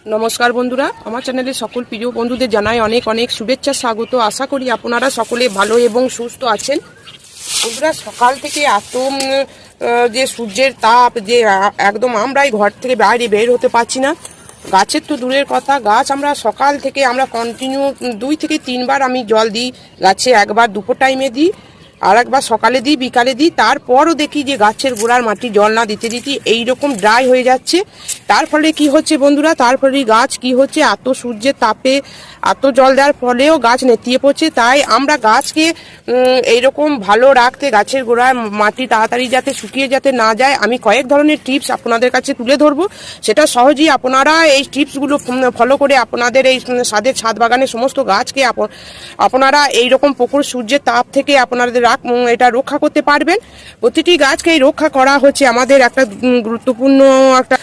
नमस्कार बंधुरा आमार चैनेले सकल प्रिय बंधुदेर जानाई अनेक अनेक शुभेच्छा स्वागत। आशा करी आपनारा सकले भालो एबं सुस्थ आछेन। बंधुरा सकाल थेके एत जे सूर्येर ताप जे एकदम आमराई घर थेके बाइरे बेर होते पारछि ना। गाছের তো দূরের কথা, গাছ আমরা সকাল থেকে আমরা কন্টিনিউ 2 থেকে 3 বার আমি জল দিই গাছে, একবার দুপুর টাইমে দিই আর একবার সকালে দিই বিকালে দিই। তারপরও দেখি যে গাছের গোড়ার মাটি জল না দিতে দিতে এইরকম ড্রাই হয়ে যাচ্ছে। তার ফলে কি হচ্ছে বন্ধুরা, তারপরে গাছ কি হচ্ছে, এত সূর্যের তাপে এত জল দেওয়ার ফলেও গাছ নেতিয়ে পড়ছে। তাই আমরা গাছকে এইরকম ভালো রাখতে, গাছের গোড়ায় মাটি তাড়াতাড়ি যাতে শুকিয়ে যাতে না যায়, আমি কয়েক ধরনের টিপস আপনাদের কাছে তুলে ধরবো। সেটা সহজেই আপনারা এই টিপসগুলো ফলো করে আপনাদের এই ছাদ বাগানের সমস্ত গাছকে আপনারা এইরকম প্রখর সূর্যের তাপ থেকে আপনাদের এটা রক্ষা করতে পারবেন। প্রতিটি গাছকে রক্ষা করা হচ্ছে আমাদের একটা গুরুত্বপূর্ণ একটা